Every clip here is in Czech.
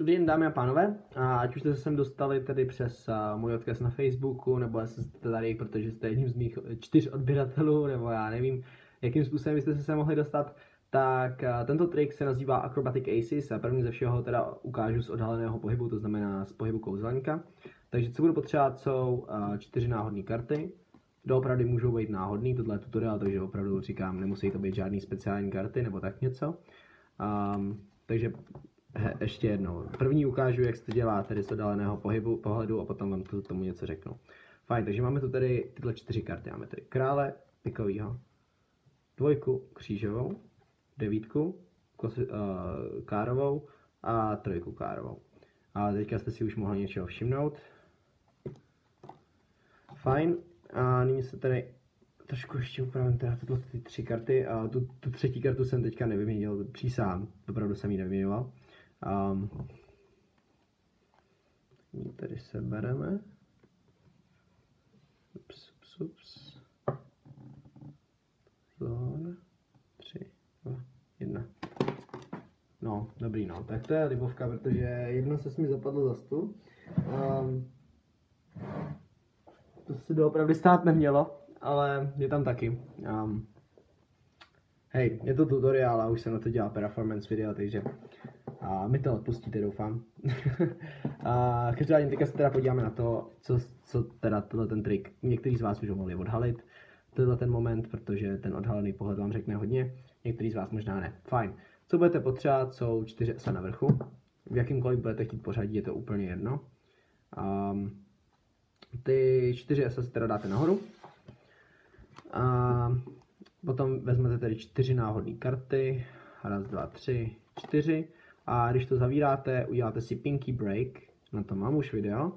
Dobrý den, dámy a pánové, a ať už jste se sem dostali tedy přes můj odkaz na Facebooku, nebo jste tady, protože jste jedním z mých 4 odběratelů, nebo já nevím, jakým způsobem byste se sem mohli dostat, tak tento trik se nazývá Acrobatic Aces a první ze všeho teda ukážu z odhaleného pohybu, to znamená z pohybu kouzelníka. Takže co budu potřebovat jsou 4 náhodné karty. Doopravdy můžou být náhodný, tohle je tutoriál, takže opravdu říkám, nemusí to být žádný speciální karty nebo tak něco. Takže ještě jednou. První ukážu, jak se to dělá tedy z oddáleného pohledu a potom vám k tomu něco řeknu. Fajn, takže máme tu tedy tyhle 4 karty. Máme tedy krále pikovýho, dvojku křížovou, devítku károvou a trojku károvou. A teďka jste si už mohli něčeho všimnout. Fajn, a nyní se tady trošku ještě upravím teda tyhle 3 karty. A tu třetí kartu jsem teďka nevyměnil, přísahám, opravdu jsem ji nevyměňoval. Tady se bereme. Ups. 3, 2, 1. No, dobrý no. Tak to je libovka, protože jedno se mi zapadlo za stůl. To se doopravdy stát nemělo, ale je tam taky. Hej, je to tutoriál a už jsem na to dělal performance video, takže mi to odpustíte, doufám. Každopádně teďka se teda podíváme na to, co teda tenhle ten trik. Někteří z vás už ho mohli odhalit, tenhle ten moment, protože ten odhalený pohled vám řekne hodně, někteří z vás možná ne. Fajn. Co budete potřebovat, jsou 4 esa na vrchu. V jakýmkoliv budete chtít pořadí, je to úplně jedno. Ty 4 esa si teda dáte nahoru. Potom vezmete tedy 4 náhodné karty. 1, 2, 3, 4. A když to zavíráte, uděláte si pinky break, na to mám už video,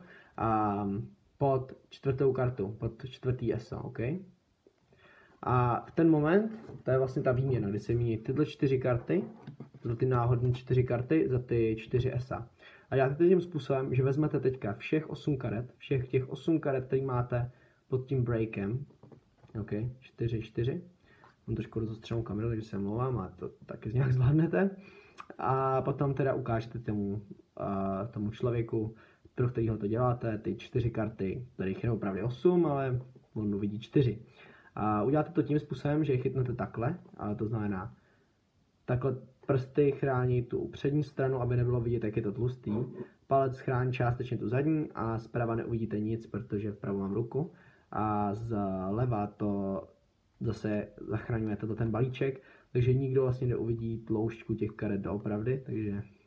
pod 4. kartu, pod 4. ESO, OK? A v ten moment, to je vlastně ta výměna, kdy se mění tyhle 4 karty, ty náhodné 4 karty za ty 4 ESA. A děláte to tím způsobem, že vezmete teďka všech těch 8 karet, který máte pod tím breakem, OK, 4, 4. Mám trošku rozostřenou kameru, takže se mluvám a to taky nějak zvládnete. A potom teda ukážete tomu člověku, pro kterého to děláte, ty 4 karty, kterých je opravdu 8, ale on uvidí 4. A uděláte to tím způsobem, že je chytnete takhle, a to znamená, takhle prsty chrání tu přední stranu, aby nebylo vidět, jak je to tlustý. Palec chrání částečně tu zadní a zprava neuvidíte nic, protože vpravo mám ruku. A zleva to zase zachraňuje ten balíček, takže nikdo vlastně neuvidí tloušťku těch karet doopravdy,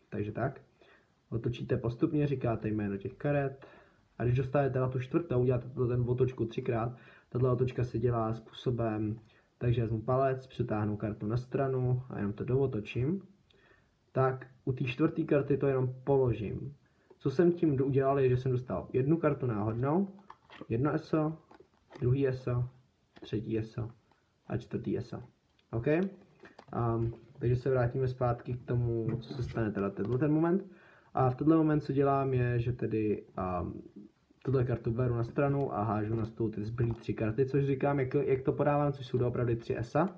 takže tak. Otočíte postupně, říkáte jméno těch karet a když dostanete na tu 4, uděláte ten otočku 3krát. Tato otočka se dělá způsobem, takže vezmu palec, přetáhnu kartu na stranu a jenom to dootočím. Tak u té 4. karty to jenom položím. Co jsem tím udělal, je, že jsem dostal 1 kartu náhodnou, 1 ESO, 2. ESO, 3. ESO a 4. ESO. OK? Takže se vrátíme zpátky k tomu, co se stane teda ten moment. A v tenhle moment, co dělám, je, že tedy tuhle kartu beru na stranu a hážu na stůl ty zbylé 3 karty, což říkám, jak to podávám, což jsou opravdu 3 ESA.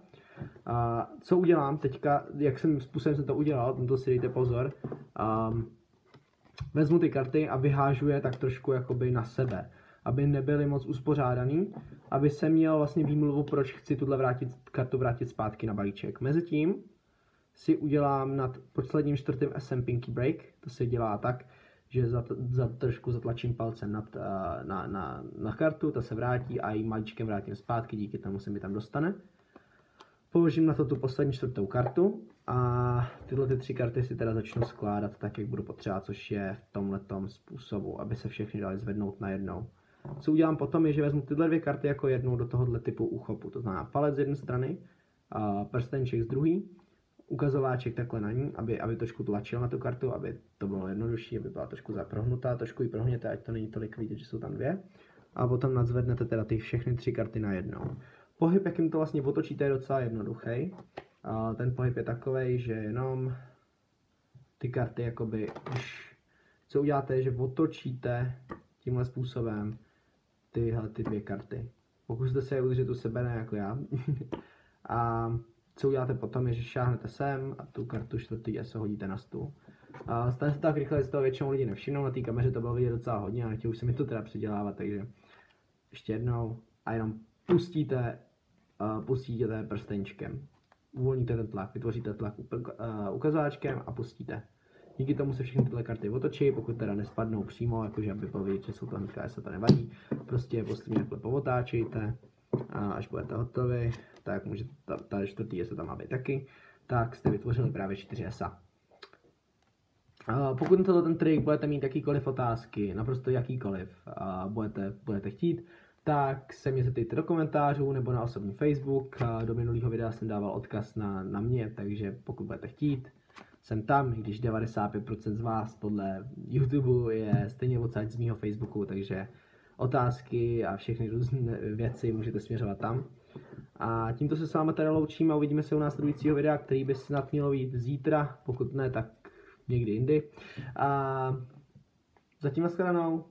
A co udělám teďka, způsobem jsem to udělal, na to si dejte pozor. Vezmu ty karty a vyhážu je tak trošku jakoby na sebe, aby nebyly moc uspořádaný, aby jsem měl vlastně výmluvu, proč chci tuhle kartu vrátit zpátky na balíček. Mezitím si udělám nad posledním 4. SM pinky break, to se dělá tak, že trošku zatlačím palcem na kartu, ta se vrátí a ji maličkem vrátím zpátky, díky tomu se mi tam dostane. Položím na to tu poslední 4. kartu a tyhle 3 karty si teda začnu skládat tak, jak budu potřebovat, což je v tomhletom způsobu, aby se všechny dali zvednout najednou. Co udělám potom je, že vezmu tyhle 2 karty jako jednou do tohohle typu úchopu, to znamená palec z jedné strany, prstenček z druhé, ukazováček takhle na ní, aby trošku tlačil na tu kartu, aby to bylo jednodušší, aby byla trošku zaprohnutá, trošku ji prohněte, ať to není tolik vidět, že jsou tam 2. A potom nadzvednete teda ty všechny 3 karty najednou. Pohyb, jakým to vlastně otočíte, je docela jednoduchý. Ten pohyb je takovej, že jenom ty karty jakoby, co uděláte, je, že otočíte tímhle způsobem ty 2 karty. Pokuste se je udržet u sebe, ne jako já. A co uděláte potom je, že šáhnete sem a tu kartu 4. ESO hodíte na stůl. Stane se tak rychle, že z toho většinou lidi nevšimnou, na té kameře to bylo vidět docela hodně, a chtěl už se mi to teda předělávat, takže ještě jednou a jenom pustíte prstenčkem. Uvolníte ten tlak, vytvoříte tlak ukazováčkem a pustíte. Díky tomu se všechny tyhle karty otočí, pokud teda nespadnou přímo, jakože aby bylo vidět, že jsou to hnedka, se to nevadí. Prostě je postupně takhle povotáčejte a až budete hotovi, tak můžete, ta čtvrtý ESO tam má být taky, tak jste vytvořili právě 4 ESA. Pokud na ten trik budete mít jakýkoliv otázky, naprosto jakýkoliv budete chtít, tak se mě zeptejte do komentářů nebo na osobní Facebook. Do minulého videa jsem dával odkaz na mě, takže pokud budete chtít, jsem tam, i když 95% z vás podle YouTube je stejně odsaď z mýho Facebooku, takže otázky a všechny různé věci můžete směřovat tam. A tímto se s vámi tady loučím a uvidíme se u následujícího videa, který by snad mělo být zítra, pokud ne, tak někdy jindy. A zatím nashledanou.